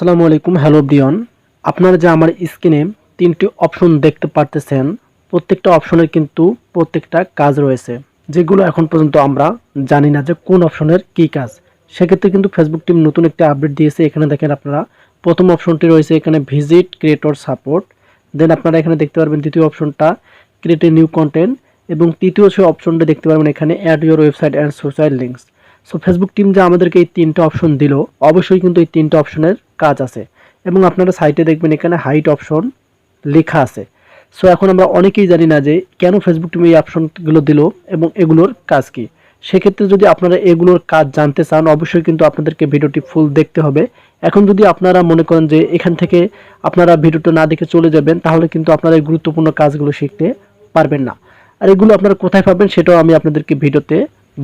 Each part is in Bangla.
আসসালামু আলাইকুম, হ্যালো ব্রিয়ন। আপনারা যে আমার স্ক্রিনে তিনটি অপশন দেখতে পারতেছেন, প্রত্যেকটা অপশনের কিন্তু প্রত্যেকটা কাজ রয়েছে, যেগুলো এখন পর্যন্ত আমরা জানি না যে কোন অপশনের কি কাজ। সেক্ষেত্রে কিন্তু ফেসবুক টিম নতুন একটা আপডেট দিয়েছে। এখানে দেখেন আপনারা, প্রথম অপশনটি রয়েছে এখানে ভিজিট ক্রিয়েটর সাপোর্ট। দেন আপনারা এখানে দেখতে পারবেন দ্বিতীয় অপশনটা ক্রিয়েট এ নিউ কন্টেন্ট, এবং তৃতীয় যে অপশনটা দেখতে পারবেন এখানে add your website and social links. So Facebook team যে আমাদেরকে এই তিনটা অপশন দিল, অবশ্যই কিন্তু এই তিনটা অপশনের কাজ আছে, এবং আপনারা সাইটে দেখবেন এখানে হাইট অপশন লেখা আছে। সো এখন আমরা অনেকেই জানি না যে কেন ফেসবুক টিম এই অপশনগুলো দিল এবং এগুলোর কাজ কি। সেক্ষেত্রে যদি আপনারা এগুলোর কাজ জানতে চান, অবশ্যই কিন্তু আপনাদেরকে ভিডিওটি ফুল দেখতে হবে। এখন যদি আপনারা মনে করেন যে এখান থেকে আপনারা ভিডিওটা না দেখে চলে যাবেন, তাহলে কিন্তু আপনারা এই গুরুত্বপূর্ণ কাজগুলো শিখতে পারবেন না। আর এগুলো আপনারা কোথায় পাবেন সেটাও আমি আপনাদেরকে ভিডিওতে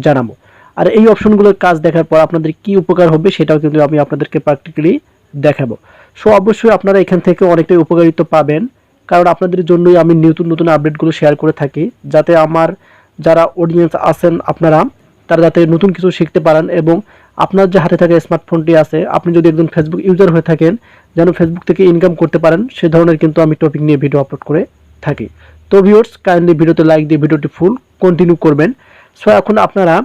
জানাবো। আর এই অপশনগুলোর কাজ দেখার পর আপনাদের কি উপকার হবে সেটাও কিন্তু আমি আপনাদেরকে প্র্যাকটিক্যালি দেখাবো। সো অবশ্যই আপনারা এখান থেকে অনেকটাই উপকারিত পাবেন, কারণ আপনাদের জন্যই আমি নতুন নতুন আপডেটগুলো শেয়ার করে থাকি, যাতে আমার যারা অডিয়েন্স আছেন আপনারা, তারা যাতে নতুন কিছু শিখতে পারেন, এবং আপনার যে হাতে থাকা স্মার্টফোনটি আছে, আপনি যদি একজন ফেসবুক ইউজার হয়ে থাকেন, যেন ফেসবুক থেকে ইনকাম করতে পারেন, সে ধরনের কিন্তু আমি টপিক নিয়ে ভিডিও আপলোড করে থাকি। তো ভিউয়ার্স, কাইন্ডলি ভিডিওতে লাইক দিয়ে ভিডিওটি ফুল কন্টিনিউ করবেন। সো এখন আপনারা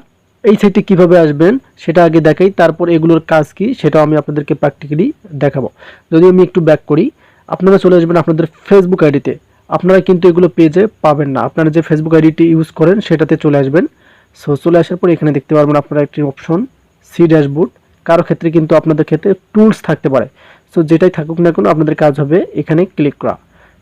এই সাইটে কিভাবে আসবেন সেটা আগে দেখাই, তারপর এগুলোর কাজ কি সেটাও আমি আপনাদেরকে প্র্যাকটিক্যালি দেখাবো। যদি আমি একটু ব্যাক করি, আপনারা চলে আসবেন আপনাদের ফেসবুক আইডিতে। আপনারা কিন্তু এগুলো পেজে পাবেন না, আপনারা যে ফেসবুক আইডিটি ইউজ করেন সেটাতে চলে আসবেন। সো চলে আসার পর এখানে দেখতে পারবেন আপনারা একটি অপশন সি ড্যাশবোর্ড। কারো ক্ষেত্রে কিন্তু আপনাদের ক্ষেত্রে টুলস থাকতে পারে। সো যেটাই থাকুক না কেন, আপনাদের কাজ হবে এখানে ক্লিক করা।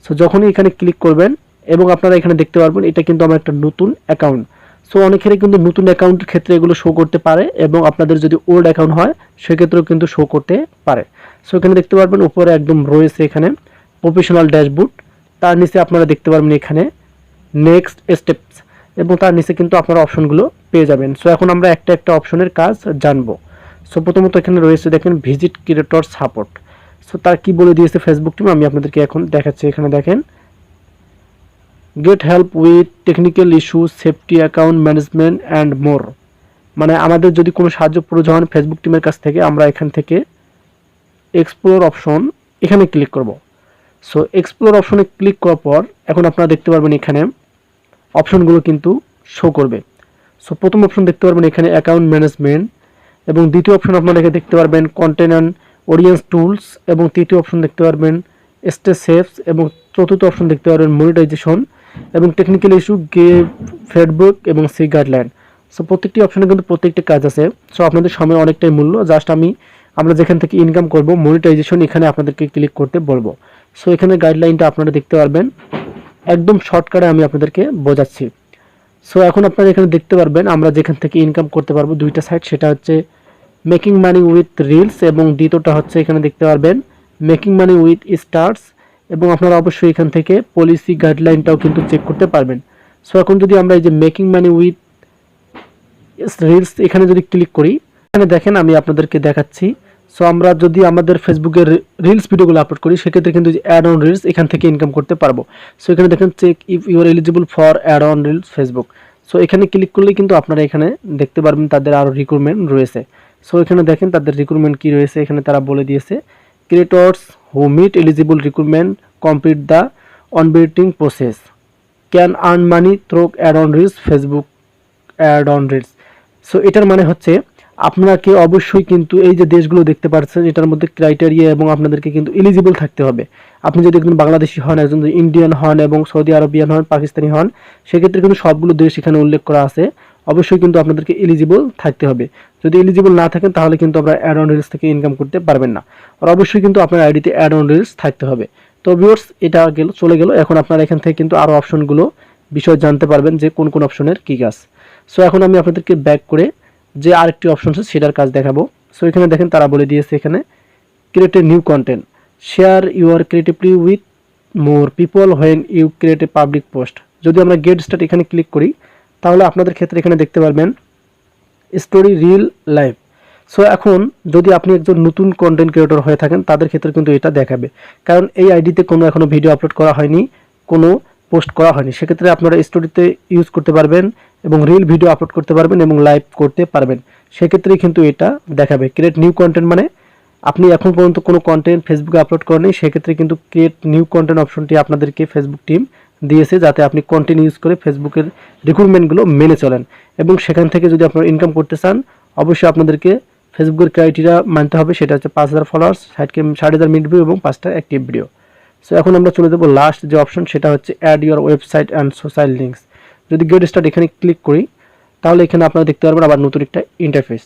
সো যখনই এখানে ক্লিক করবেন, এবং আপনারা এখানে দেখতে পারবেন এটা কিন্তু আমার একটা নতুন অ্যাকাউন্ট। সো অনেকেরই কিন্তু নতুন অ্যাকাউন্টের ক্ষেত্রে এগুলো শো করতে পারে, এবং আপনাদের যদি ওল্ড অ্যাকাউন্ট হয় সেক্ষেত্রেও কিন্তু শো করতে পারে। সো এখানে দেখতে পারবেন উপরে একদম রয়েছে এখানে প্রফেশনাল ড্যাশবোর্ড, তার নিচে আপনারা দেখতে পারবেন এখানে নেক্সট স্টেপস, এবং তার নিচে কিন্তু আপনারা অপশনগুলো পেয়ে যাবেন। সো এখন আমরা একটা একটা অপশনের কাজ জানবো। সো প্রথমত এখানে রয়েছে দেখেন ভিজিট ক্রিয়েটর সাপোর্ট। সো তার কি বলে দিয়েছে ফেসবুক টিম, আমি আপনাদেরকে এখন দেখাচ্ছি। এখানে দেখেন get help with technical issue, safety, account management and more. মানে আমাদের যদি কোনো সাহায্য প্রয়োজন হয় ফেসবুক টিমের কাছ থেকে, আমরা এখান থেকে এক্সপ্লোর অপশন এখানে ক্লিক করব। সো এক্সপ্লোর অপশনে ক্লিক করার পর এখন আপনারা দেখতে পারবেন এখানে অপশনগুলো কিন্তু শো করবে। সো প্রথম অপশন দেখতে পারবেন এখানে অ্যাকাউন্ট ম্যানেজমেন্ট, এবং দ্বিতীয় অপশন আপনারা এখানে দেখতে পারবেন কন্টেন্ট অ্যান্ড অডিয়েন্স টুলস, এবং তৃতীয় অপশন দেখতে পারবেন স্টে সেফস, এবং চতুর্থ অপশন দেখতে পারবেন মনিটাইজেশন, এবং টেকনিক্যাল ইস্যু, গেভ ফিডব্যাক, এবং সি গাইডলাইন। সো প্রত্যেকটি অপশনে কিন্তু প্রত্যেকটি কাজ আছে। সো আপনাদের সময় অনেকটাই মূল্য, জাস্ট আমরা যেখান থেকে ইনকাম করব মনিটাইজেশন, এখানে আপনাদেরকে ক্লিক করতে বলবো। সো এখানে গাইডলাইনটা আপনারা দেখতে পারবেন, একদম শর্টকাটে আমি আপনাদেরকে বোঝাচ্ছি। সো এখন আপনারা এখানে দেখতে পারবেন আমরা যেখান থেকে ইনকাম করতে পারবো দুইটা সাইট, সেটা হচ্ছে মেকিং মানি উইথ রিলস, এবং দ্বিতীয়টা হচ্ছে এখানে দেখতে পারবেন মেকিং মানি উইথ স্টার্স, এবং আপনারা অবশ্যই এখান থেকে পলিসি গাইডলাইনটাও কিন্তু চেক করতে পারবেন। সো এখন যদি আমরা এই যে মেকিং মানি উইথ রিলস এখানে যদি ক্লিক করি, এখানে দেখেন আমি আপনাদেরকে দেখাচ্ছি। সো আমরা যদি আমাদের ফেসবুকের রিলস ভিডিওগুলো আপলোড করি, সেক্ষেত্রে কিন্তু অ্যাড অন রিলস এখান থেকে ইনকাম করতে পারবো। সো এখানে দেখেন check if you are eligible for ad on reels Facebook. So এখানে ক্লিক করলেই কিন্তু আপনারা এখানে দেখতে পারবেন তাদের আরও রিক্রুটমেন্ট রয়েছে। সো এখানে দেখেন তাদের রিক্রুটমেন্ট কী রয়েছে, এখানে তারা বলে দিয়েছে creators who meet eligible recruitment complete the onboarding process can earn money through ad on reels Facebook ad on reels. So এটার মানে হচ্ছে আপনাকে অবশ্যই কিন্তু এই যে দেশগুলো দেখতে পাচ্ছেন, এটার মধ্যে ক্রাইটেরিয়া, এবং আপনাদেরকে কিন্তু এলিজিবল থাকতে হবে। আপনি যদি একজন বাংলাদেশি হন, একজন ইন্ডিয়ান হন, এবং সৌদি আরবিয়ান হন, পাকিস্তানি হন, সেক্ষেত্রে কিন্তু সবগুলো দেশ এখানে উল্লেখ করা আছে। অবশ্যই কিন্তু আপনাদেরকে এলিজিবল থাকতে হবে। যদি এলিজিবল না থাকেন তাহলে কিন্তু আপনারা অ্যাড অন রিলস থেকে ইনকাম করতে পারবেন না। আর অবশ্যই কিন্তু আপনার আইডিতে অ্যাড অন রিলস থাকতে হবে। তো ভিউয়ার্স, এটা চলে গেল। এখন আপনারা এখান থেকে কিন্তু আরও অপশনগুলো বিষয় জানতে পারবেন যে কোন কোন অপশনের কী কাজ। সো এখন আমি আপনাদেরকে ব্যাক করে যে আরেকটি অপশন আছে সেটার কাজ দেখাবো। সো এখানে দেখেন তারা বলে দিয়েছে এখানে create a new content, share your creatively with more people when you create a public post. যদি আমরা গেট স্টার্ট এখানে ক্লিক করি, তাহলে আপনাদের ক্ষেত্রে এখানে দেখতে পারবেন স্টোরি রিল লাইভ। সো এখন যদি আপনি একজন নতুন কন্টেন্ট ক্রিয়েটর হয়ে থাকেন, তাদের ক্ষেত্রে কিন্তু এটা দেখাবে, কারণ এই আইডিতে কোনো এখনও ভিডিও আপলোড করা হয়নি, কোনো পোস্ট করা হয়নি। সেক্ষেত্রে আপনারা স্টোরিতে ইউজ করতে পারবেন, এবং রিল ভিডিও আপলোড করতে পারবেন, এবং লাইভ করতে পারবেন। সেক্ষেত্রেই কিন্তু এটা দেখাবে। ক্রিয়েট নিউ কন্টেন্ট মানে আপনি এখন পর্যন্ত কোনো কন্টেন্ট ফেসবুকে আপলোড করেননি, সেক্ষেত্রে কিন্তু ক্রিয়েট নিউ কন্টেন্ট অপশনটি আপনাদেরকে ফেসবুক টিম দিয়েছে, যাতে আপনি কন্টেন্ট ইউজ করে ফেসবুকের রিক্রুটমেন্টগুলো মেনে চলেন এবং সেখান থেকে যদি আপনারা ইনকাম করতে চান অবশ্যই আপনাদেরকে ফেসবুকের ক্রাইটেরিয়া মানতে হবে। সেটা হচ্ছে 5,000 ফলোয়ার্স, 60,000 মিনিট ভিউ এবং 5টা অ্যাক্টিভ ভিডিও। সো এখন আমরা চলে যাবো লাস্ট যে অপশন, সেটা হচ্ছে add your website and social links. যদি গেট স্টার্ট এখানে ক্লিক করি তাহলে এখানে আপনারা দেখতে পারবেন আবার নতুন একটা ইন্টারফেস।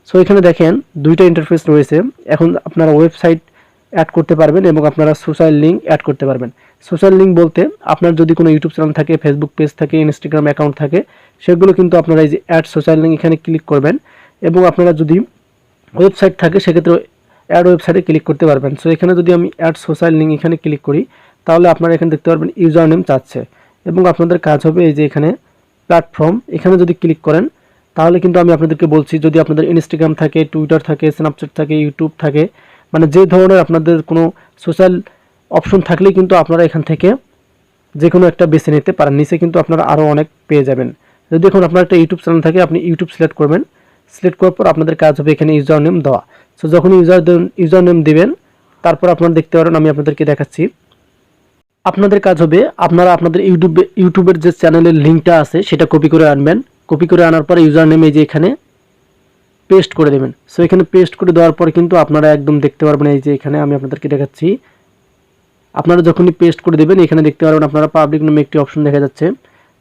সো এখানে দেখেন দুইটা ইন্টারফেস রয়েছে। এখন আপনারা ওয়েবসাইট অ্যাড করতে পারবেন এবং আপনারা সোশ্যাল লিঙ্ক অ্যাড করতে পারবেন। সোশ্যাল লিঙ্ক বলতে আপনার যদি কোনো ইউটিউব চ্যানেল থাকে, ফেসবুক পেজ থাকে, ইনস্টাগ্রাম অ্যাকাউন্ট থাকে, সেগুলো কিন্তু আপনারা এই যে অ্যাড সোশ্যাল লিঙ্ক এখানে ক্লিক করবেন এবং আপনারা যদি ওয়েবসাইট থাকে সেক্ষেত্রে অ্যাড ওয়েবসাইটে ক্লিক করতে পারবেন। সো এখানে যদি আমি অ্যাড সোশ্যাল লিঙ্ক এখানে ক্লিক করি তাহলে আপনারা এখানে দেখতে পারবেন ইউজার নেম চাচ্ছে এবং আপনাদের কাজ হবে এই যে এখানে প্ল্যাটফর্ম, এখানে যদি ক্লিক করেন তাহলে কিন্তু আমি আপনাদেরকে বলছি যদি আপনাদের ইনস্টাগ্রাম থাকে, টুইটার থাকে, স্ন্যাপচ্যাট থাকে, ইউটিউব থাকে, মানে যে ধরনের আপনাদের কোনো সোশ্যাল অপশন থাকলেই কিন্তু আপনারা এখান থেকে যে কোনো একটা বেছে নিতে পারেন। নিচে কিন্তু আপনারা আরও অনেক পেয়ে যাবেন। যদি এখন আপনার একটা ইউটিউব চ্যানেল থাকে আপনি ইউটিউব সিলেক্ট করবেন, সিলেক্ট করার পর আপনাদের কাজ হবে এখানে ইউজার নেম দেওয়া। সো যখন ইউজার নেম দেবেন তারপর আপনারা দেখতে পারেন, আমি আপনাদেরকে দেখাচ্ছি। আপনাদের কাজ হবে আপনারা আপনাদের ইউটিউবের যে চ্যানেলের লিঙ্কটা আছে সেটা কপি করে আনবেন। কপি করে আনার পরে ইউজার নেম এই যে এখানে পেস্ট করে দেবেন। সো এখানে পেস্ট করে দেওয়ার পরে কিন্তু আপনারা একদম দেখতে পারবেন এই যে এখানে আমি আপনাদেরকে দেখাচ্ছি। আপনারা যখনই পেস্ট করে দেবেন এখানে দেখতে পারবেন আপনারা পাবলিক নামে একটি অপশন দেখা যাচ্ছে।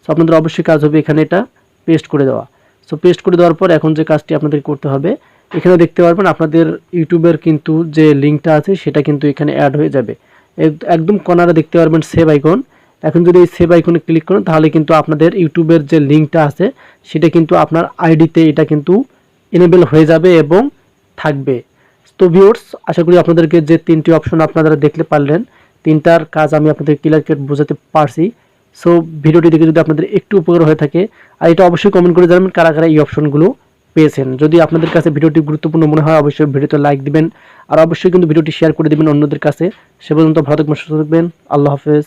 সো আপনাদের অবশ্যই কাজ হবে এখানে এটা পেস্ট করে দেওয়া। সো পেস্ট করে দেওয়ার পর এখন যে কাজটি আপনাদের করতে হবে এখানে দেখতে পারবেন আপনাদের ইউটিউবের কিন্তু যে লিঙ্কটা আছে সেটা কিন্তু এখানে অ্যাড হয়ে যাবে। একদম কর্নারে দেখতে পারবেন সেভ আইকন। এখন যদি এই সেভ আইকনে ক্লিক করেন তাহলে কিন্তু আপনাদের ইউটিউবের যে লিঙ্কটা আছে সেটা কিন্তু আপনার আইডিতে এটা কিন্তু এনেবল হয়ে যাবে এবং থাকবে। তো ভিউয়ার্স, আশা করি আপনাদেরকে যে 3টি অপশন আপনারা দেখতে পারলেন, 3টার কাজ আমি আপনাদের ক্লিয়ার করে বোঝাতে পারছি। সো ভিডিওটি দেখে যদি আপনাদের একটু উপকার হয়ে থাকে আর এটা অবশ্যই কমেন্ট করে জানাবেন কারা কারা এই অপশনগুলো পেয়েছেন। যদি আপনাদের কাছে ভিডিওটি গুরুত্বপূর্ণ মনে হয় অবশ্যই ভিডিওতে লাইক দিবেন আর অবশ্যই কিন্তু ভিডিওটি শেয়ার করে দিবেন অন্যদের কাছে। সে পর্যন্ত ভালো থাকবেন, সুস্থ থাকবেন। আল্লাহ হাফেজ।